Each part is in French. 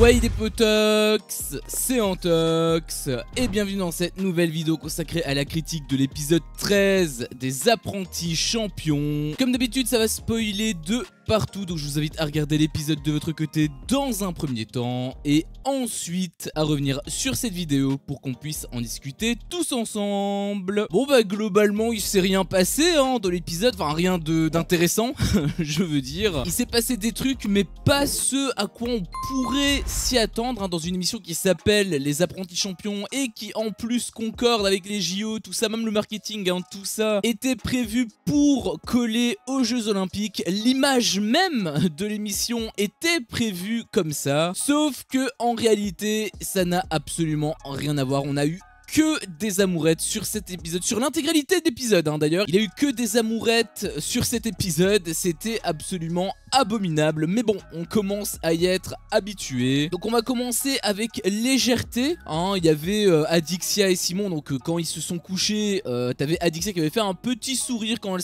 Ouais les potox, c'est Antox et bienvenue dans cette nouvelle vidéo consacrée à la critique de l'épisode 13 des apprentis champions. Comme d'habitude ça va spoiler de partout, donc je vous invite à regarder l'épisode de votre côté dans un premier temps et ensuite à revenir sur cette vidéo pour qu'on puisse en discuter tous ensemble. Bon bah globalement il s'est rien passé dans l'épisode, enfin rien d'intéressant je veux dire. Il s'est passé des trucs mais pas ce à quoi on pourrait s'y attendre dans une émission qui s'appelle Les Apprentis Champions et qui en plus concorde avec les JO, tout ça, même le marketing, tout ça était prévu pour coller aux Jeux Olympiques. L'image même de l'émission était prévue comme ça, sauf que en réalité ça n'a absolument rien à voir. On a eu que des amourettes sur cet épisode, sur l'intégralité de l'épisode d'ailleurs. Il y a eu que des amourettes sur cet épisode, c'était absolument abominable. Mais bon, on commence à y être habitué. Donc on va commencer avec légèreté. Il y avait Adixia et Simon, donc quand ils se sont couchés, t'avais Adixia qui avait fait un petit sourire quand elle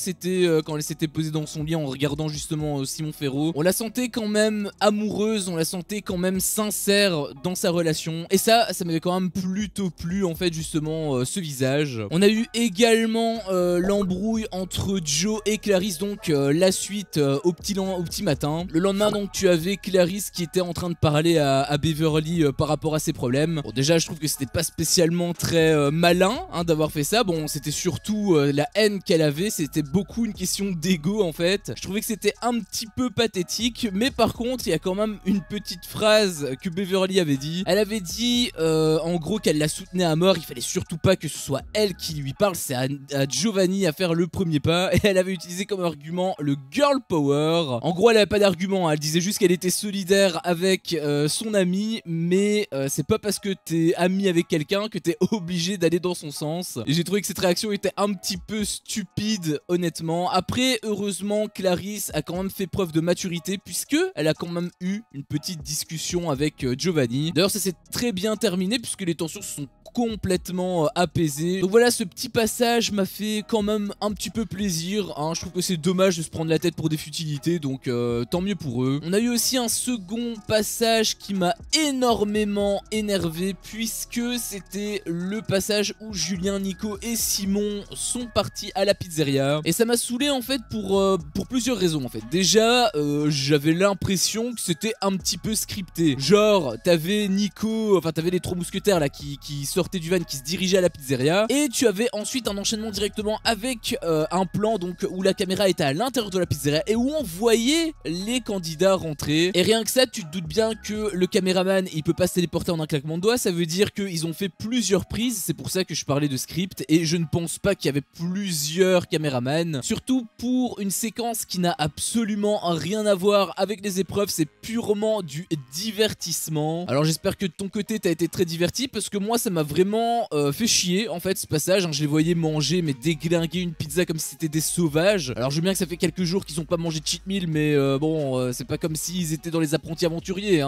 s'était posée dans son lit en regardant justement Simon Ferro. On la sentait quand même amoureuse, on la sentait quand même sincère dans sa relation. Et ça m'avait quand même plutôt plu en fait, justement ce visage. On a eu également l'embrouille entre Joe et Clarisse, donc la suite au petit matin. Le lendemain donc tu avais Clarisse qui était en train de parler à Beverly par rapport à ses problèmes. Bon déjà je trouve que c'était pas spécialement très malin d'avoir fait ça. Bon c'était surtout la haine qu'elle avait, c'était beaucoup une question d'ego en fait. Je trouvais que c'était un petit peu pathétique, mais par contre il y a quand même une petite phrase que Beverly avait dit. Elle avait dit en gros qu'elle la soutenait à mort, il fallait surtout pas que ce soit elle qui lui parle, c'est à Giovanni à faire le premier pas. Et elle avait utilisé comme argument le girl power. En gros elle avait pas d'argument, elle disait juste qu'elle était solidaire avec son ami, mais c'est pas parce que t'es ami avec quelqu'un que t'es obligé d'aller dans son sens. Et j'ai trouvé que cette réaction était un petit peu stupide honnêtement. Après heureusement Clarisse a quand même fait preuve de maturité puisque elle a quand même eu une petite discussion avec Giovanni. D'ailleurs ça s'est très bien terminé puisque les tensions se sont complètement apaisées. Donc voilà, ce petit passage m'a fait quand même un petit peu plaisir. Je trouve que c'est dommage de se prendre la tête pour des futilités, donc tant mieux pour eux. On a eu aussi un second passage qui m'a énormément énervé puisque c'était le passage où Julien, Nico et Simon sont partis à la pizzeria. Et ça m'a saoulé en fait pour plusieurs raisons en fait. Déjà, j'avais l'impression que c'était un petit peu scripté. Genre, t'avais Nico, enfin t'avais les trois mousquetaires là qui sortaient du van, qui se dirigeaient à la pizzeria. Et tu avais ensuite un enchaînement directement avec un plan donc où la caméra était à l'intérieur de la pizzeria et où on voyait les candidats rentrer. Et rien que ça, tu te doutes bien que le caméraman il peut pas se téléporter en un claquement de doigts. Ça veut dire qu'ils ont fait plusieurs prises. C'est pour ça que je parlais de script. Et je ne pense pas qu'il y avait plusieurs caméramans. Surtout pour une séquence qui n'a absolument rien à voir avec les épreuves. C'est purement du divertissement. Alors j'espère que de ton côté t'as été très diverti parce que moi ça m'a vraiment fait chier en fait ce passage. Je les voyais manger mais déglinguer une pizza comme si c'était des sauvages. Alors je veux bien que ça fait quelques jours qu'ils ont pas mangé de cheat meal, mais bon c'est pas comme s'ils étaient dans les apprentis aventuriers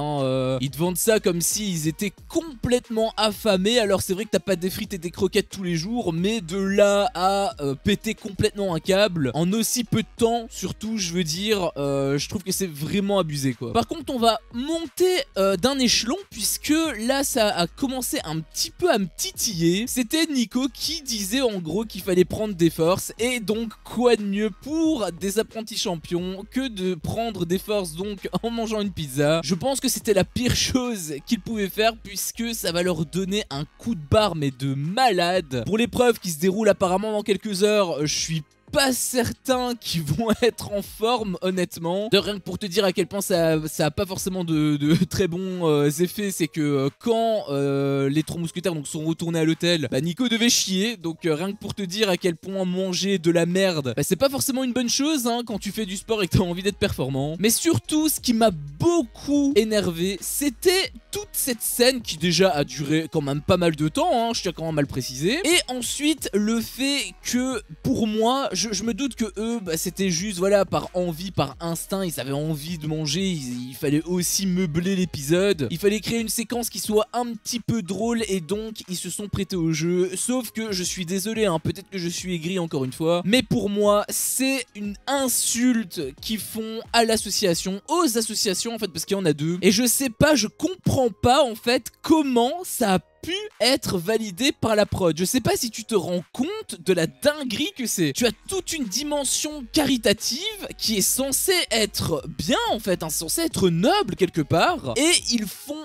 ils te vendent ça comme s'ils étaient complètement affamés. Alors c'est vrai que t'as pas des frites et des croquettes tous les jours, mais de là à péter complètement un câble en aussi peu de temps, surtout je veux dire, je trouve que c'est vraiment abusé quoi. Par contre on va monter d'un échelon puisque là ça a commencé un petit peu à me titiller. C'était Nico qui disait en gros qu'il fallait prendre des forces, et donc quoi de mieux pour des apprentis champions que de prendre des forces donc en mangeant une pizza. Je pense que c'était la pire chose qu'ils pouvaient faire puisque ça va leur donner un coup de barre mais de malade. Pour l'épreuve qui se déroule apparemment dans quelques heures, je suis pas certains qui vont être en forme honnêtement. De rien que pour te dire à quel point ça a pas forcément de très bons effets, c'est que quand les trois mousquetaires donc sont retournés à l'hôtel, Nico devait chier. Donc rien que pour te dire à quel point manger de la merde, c'est pas forcément une bonne chose quand tu fais du sport et que t'as envie d'être performant. Mais surtout ce qui m'a beaucoup énervé, c'était toute cette scène qui déjà a duré quand même pas mal de temps, hein, je tiens quand même à le préciser. Et ensuite le fait que pour moi, je me doute que eux, c'était juste voilà par envie, par instinct, ils avaient envie de manger, il fallait aussi meubler l'épisode, il fallait créer une séquence qui soit un petit peu drôle et donc ils se sont prêtés au jeu. Sauf que je suis désolé, hein, peut-être que je suis aigri encore une fois, mais pour moi c'est une insulte qu'ils font à l'association, aux associations en fait, parce qu'il y en a deux. Et je sais pas, je comprends pas en fait comment ça a pu être validé par la prod. Je sais pas si tu te rends compte de la dinguerie que c'est. Tu as toute une dimension caritative qui est censée être bien en fait, hein, censée être noble quelque part, et ils font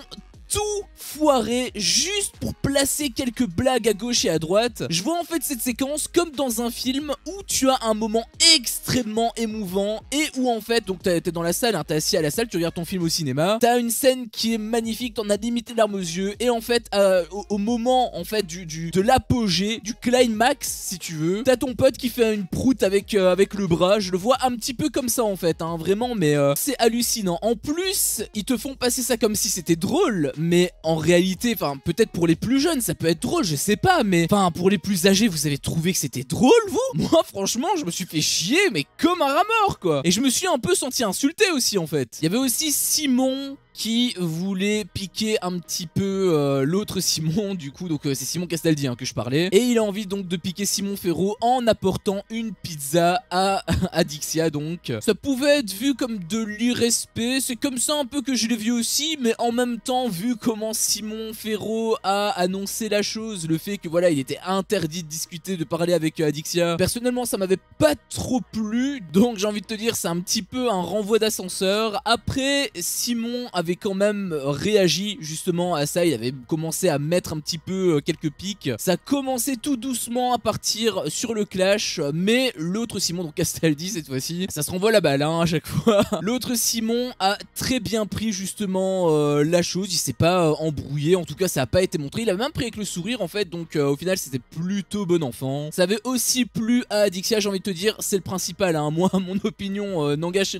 tout foiré juste pour placer quelques blagues à gauche et à droite. Je vois en fait cette séquence comme dans un film où tu as un moment extrêmement émouvant et où en fait, donc t'es dans la salle, hein, t'es assis à la salle, tu regardes ton film au cinéma, t'as une scène qui est magnifique, t'en as limité larmes aux yeux et en fait au moment en fait de l'apogée, du climax si tu veux, t'as ton pote qui fait une proute avec le bras. Je le vois un petit peu comme ça en fait, hein, vraiment, mais c'est hallucinant. En plus ils te font passer ça comme si c'était drôle, mais en réalité, enfin peut-être pour les plus jeunes ça peut être drôle, je sais pas, mais enfin pour les plus âgés, vous avez trouvé que c'était drôle vous? Moi franchement je me suis fait chier mais comme un rat mort quoi. Et je me suis un peu senti insulté aussi en fait. Il y avait aussi Simon qui voulait piquer un petit peu l'autre Simon, du coup, donc c'est Simon Castaldi hein, que je parlais, et il a envie donc de piquer Simon Ferro en apportant une pizza à Dixia. Donc ça pouvait être vu comme de l'irrespect, c'est comme ça un peu que je l'ai vu aussi, mais en même temps vu comment Simon Ferro a annoncé la chose, le fait que voilà il était interdit de discuter, de parler avec Dixia, personnellement ça m'avait pas trop plu, donc j'ai envie de te dire c'est un petit peu un renvoi d'ascenseur. Après Simon avait quand même réagi justement à ça, il avait commencé à mettre un petit peu quelques pics, ça commençait tout doucement à partir sur le clash, mais l'autre Simon, donc Castaldi cette fois-ci, ça se renvoie la balle hein, à chaque fois. L'autre Simon a très bien pris justement la chose, il s'est pas embrouillé, en tout cas ça a pas été montré, il a même pris avec le sourire en fait, donc au final c'était plutôt bon enfant. Ça avait aussi plu à Adixia, j'ai envie de te dire, c'est le principal hein. Moi mon opinion n'engage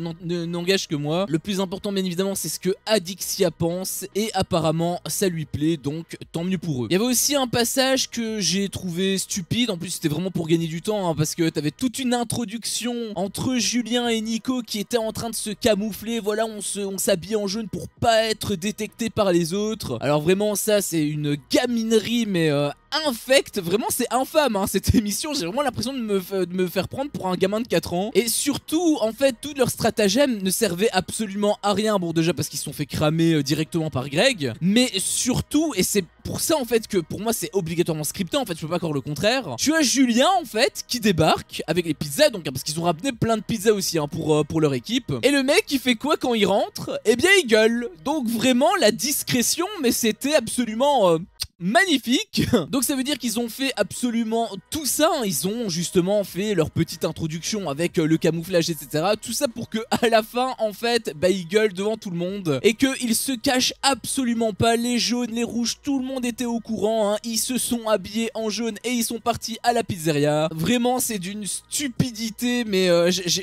que moi, le plus important bien évidemment c'est ce que Adixia pense, et apparemment ça lui plaît, donc tant mieux pour eux. Il y avait aussi un passage que j'ai trouvé stupide, en plus c'était vraiment pour gagner du temps hein, parce que t'avais toute une introduction entre Julien et Nico qui étaient en train de se camoufler, voilà on s'habille en jaune pour pas être détecté par les autres. Alors vraiment ça c'est une gaminerie mais infecte, vraiment c'est infâme hein, cette émission, j'ai vraiment l'impression de me faire prendre pour un gamin de 4 ans. Et surtout en fait tout leur stratagème ne servait absolument à rien, bon déjà parce qu'ils se sont fait cramer directement par Greg, mais surtout, et c'est pour ça en fait que pour moi c'est obligatoirement scripté en fait, je peux pas croire le contraire, tu as Julien en fait qui débarque avec les pizzas, donc parce qu'ils ont ramené plein de pizzas aussi hein, pour leur équipe, et le mec il fait quoi quand il rentre? Eh bien il gueule, donc vraiment la discrétion, mais c'était absolument magnifique. Donc ça veut dire qu'ils ont fait absolument tout ça hein. Ils ont justement fait leur petite introduction avec le camouflage etc, tout ça pour que à la fin en fait bah ils gueulent devant tout le monde et qu'ils se cachent absolument pas. Les jaunes, les rouges, tout le monde était au courant hein. Ils se sont habillés en jaune et ils sont partis à la pizzeria. Vraiment c'est d'une stupidité, mais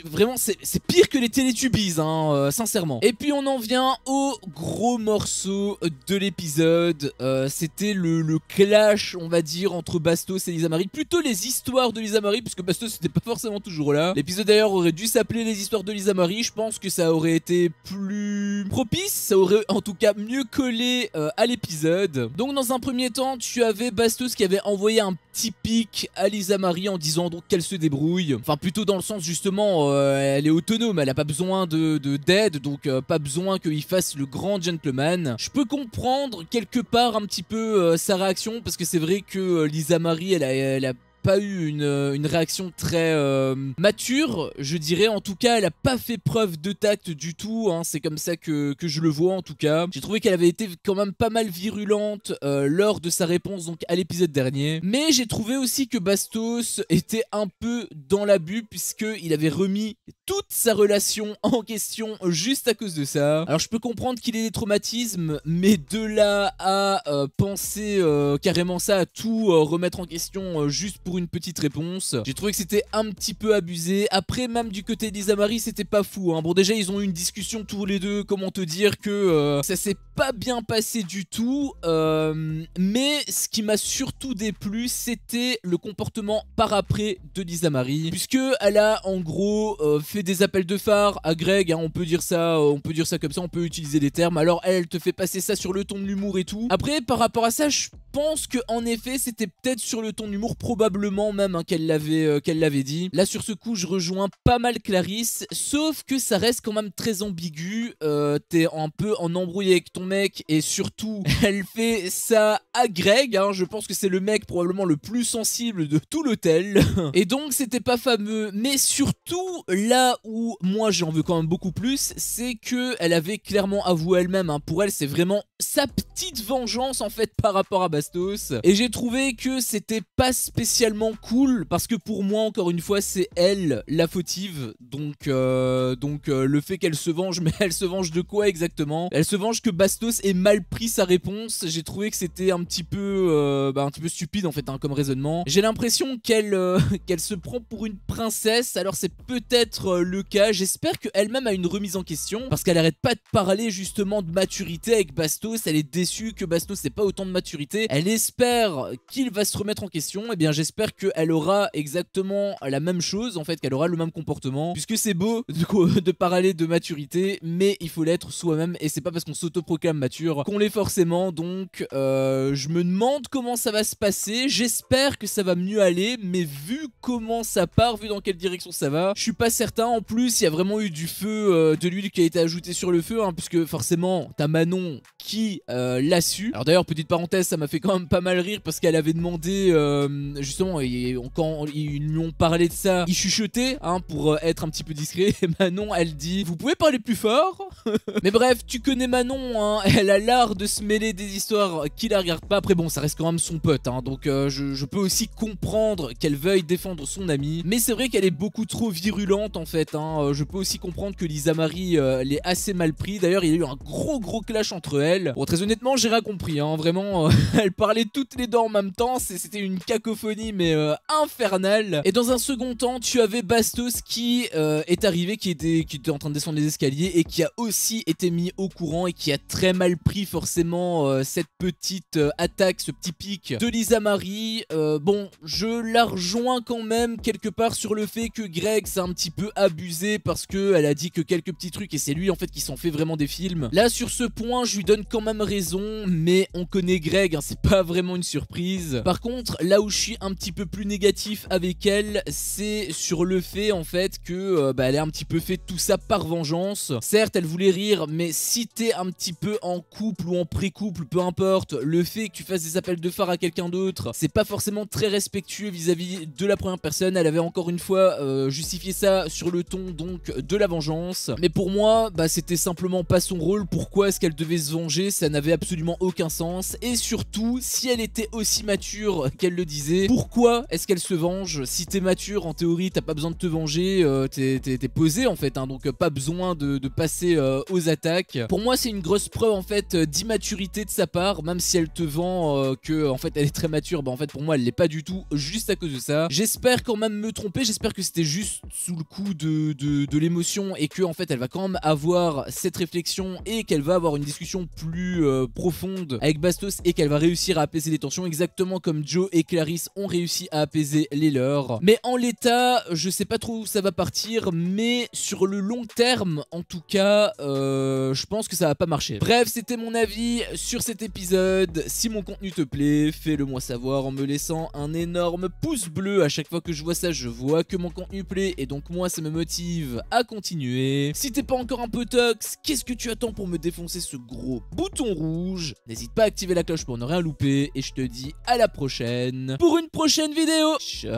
vraiment c'est pire que les Télétubies hein, sincèrement. Et puis on en vient au gros morceau de l'épisode, c'était le clash on va dire entre Bastos et Lisa Marie, plutôt les histoires de Lisa Marie puisque Bastos n'était pas forcément toujours là. L'épisode d'ailleurs aurait dû s'appeler les histoires de Lisa Marie, je pense que ça aurait été plus propice, ça aurait en tout cas mieux collé à l'épisode. Donc dans un premier temps tu avais Bastos qui avait envoyé un petit pic à Lisa Marie en disant donc qu'elle se débrouille, enfin plutôt dans le sens justement elle est autonome, elle a pas besoin d'aide, donc pas besoin qu'il fasse le grand gentleman. Je peux comprendre quelque part un petit peu sa réaction, parce que c'est vrai que Lisa Marie elle a pas eu une réaction très mature, je dirais. En tout cas elle a pas fait preuve de tact du tout hein. C'est comme ça que je le vois en tout cas. J'ai trouvé qu'elle avait été quand même pas mal virulente lors de sa réponse donc à l'épisode dernier, mais j'ai trouvé aussi que Bastos était un peu dans l'abus puisqu'il avait remis toute sa relation en question juste à cause de ça. Alors je peux comprendre qu'il ait des traumatismes, mais de là à penser carrément ça, à tout remettre en question juste pour une petite réponse, j'ai trouvé que c'était un petit peu abusé. Après, même du côté d'Lisa Marie, c'était pas fou, hein. Bon, déjà ils ont eu une discussion tous les deux, comment te dire que ça s'est pas bien passé du tout, mais ce qui m'a surtout déplu, c'était le comportement par après de Lisa Marie, puisque elle a en gros fait des appels de phare à Greg, hein, on peut dire ça comme ça, on peut utiliser des termes. Alors elle te fait passer ça sur le ton de l'humour et tout. Après, par rapport à ça, je pense que en effet c'était peut-être sur le ton de l'humour, probablement même, hein, qu'elle l'avait dit. Là sur ce coup je rejoins pas mal Clarisse, sauf que ça reste quand même très ambigu. T'es un peu en embrouille avec ton mec et surtout elle fait ça à Greg, hein. Je pense que c'est le mec probablement le plus sensible de tout l'hôtel et donc c'était pas fameux. Mais surtout là où moi j'en veux quand même beaucoup plus, c'est que elle avait clairement avoué elle-même, hein, pour elle c'est vraiment sa petite vengeance en fait par rapport à Bastos, et j'ai trouvé que c'était pas spécialement cool parce que pour moi encore une fois c'est elle la fautive, donc le fait qu'elle se venge, mais elle se venge de quoi exactement? Elle se venge que Bastos ait mal pris sa réponse. J'ai trouvé que c'était un petit peu stupide en fait, hein, comme raisonnement. J'ai l'impression qu'elle qu'elle se prend pour une princesse, alors c'est peut-être le cas. J'espère qu'elle-même a une remise en question parce qu'elle arrête pas de parler justement de maturité avec Bastos. Elle est déçue que Bastos n'ait pas autant de maturité. Elle espère qu'il va se remettre en question. Et bien j'espère qu'elle aura exactement la même chose en fait, qu'elle aura le même comportement, puisque c'est beau de parler de maturité, mais il faut l'être soi-même et c'est pas parce qu'on s'autoproclame mature qu'on l'est forcément. Donc je me demande comment ça va se passer. J'espère que ça va mieux aller, mais vu comment ça part, vu dans quelle direction ça va, je suis pas certain. En plus il y a vraiment eu du feu, de l'huile qui a été ajoutée sur le feu, hein, puisque forcément t'as Manon qui l'a su. Alors d'ailleurs petite parenthèse, ça m'a fait quand même pas mal rire parce qu'elle avait demandé justement, quand ils lui ont parlé de ça, il chuchotait, hein, pour être un petit peu discret, et Manon elle dit vous pouvez parler plus fort. Mais bref, tu connais Manon, hein, elle a l'art de se mêler des histoires qui la regardent pas. Après bon, ça reste quand même son pote, hein, donc je peux aussi comprendre qu'elle veuille défendre son ami, mais c'est vrai qu'elle est beaucoup trop virulente en fait, hein. Je peux aussi comprendre que Lisa Marie l'ait assez mal pris. D'ailleurs il y a eu un gros clash entre elles. Bon, très honnêtement j'ai rien compris, hein, vraiment elles parlaient toutes les deux en même temps, c'était une cacophonie mais infernale. Et dans un second temps tu avais Bastos qui est arrivé, qui était en train de descendre les escaliers et qui a aussi été mis au courant et qui a très mal pris forcément cette petite attaque, ce petit pic de Lisa Marie. Bon, je la rejoins quand même quelque part sur le fait que Greg s'est un petit peu abusé parce que elle a dit que quelques petits trucs et c'est lui en fait qui s'en fait vraiment des films. Là sur ce point je lui donne quand même raison, mais on connaît Greg, hein, c'est pas vraiment une surprise. Par contre là où je suis un petit peu plus négatif avec elle, c'est sur le fait en fait que elle a un petit peu fait tout ça par vengeance. Certes elle voulait rire, mais si t'es un petit peu en couple ou en pré-couple, peu importe, le fait que tu fasses des appels de phare à quelqu'un d'autre, c'est pas forcément très respectueux vis-à-vis de la première personne. Elle avait encore une fois justifié ça sur le ton donc de la vengeance, mais pour moi c'était simplement pas son rôle. Pourquoi est-ce qu'elle devait se venger? Ça n'avait absolument aucun sens. Et surtout, si elle était aussi mature qu'elle le disait, pourquoi est-ce qu'elle se venge? Si t'es mature, en théorie t'as pas besoin de te venger, t'es posé en fait, hein, donc pas besoin de passer aux attaques. Pour moi c'est une grosse preuve en fait d'immaturité de sa part, même si elle te vend que en fait elle est très mature, en fait pour moi elle l'est pas du tout, juste à cause de ça. J'espère quand même me tromper, j'espère que c'était juste sous le coup de l'émotion et que en fait elle va quand même avoir cette réflexion et qu'elle va avoir une discussion plus profonde avec Bastos et qu'elle va réussir à apaiser les tensions, exactement comme Joe et Clarisse ont réussi à apaiser les leurs. Mais en l'état, je sais pas trop où ça va partir, mais sur le long terme, en tout cas, je pense que ça va pas marcher. Bref, c'était mon avis sur cet épisode. Si mon contenu te plaît, fais-le moi savoir en me laissant un énorme pouce bleu. À chaque fois que je vois ça, je vois que mon contenu plaît et donc moi, ça me motive à continuer. Si t'es pas encore un peu tox, qu'est-ce que tu attends pour me défoncer ce gros bouton rouge? N'hésite pas à activer la cloche pour ne rien louper et je te dis à la prochaine pour une prochaine vidéo. Ciao.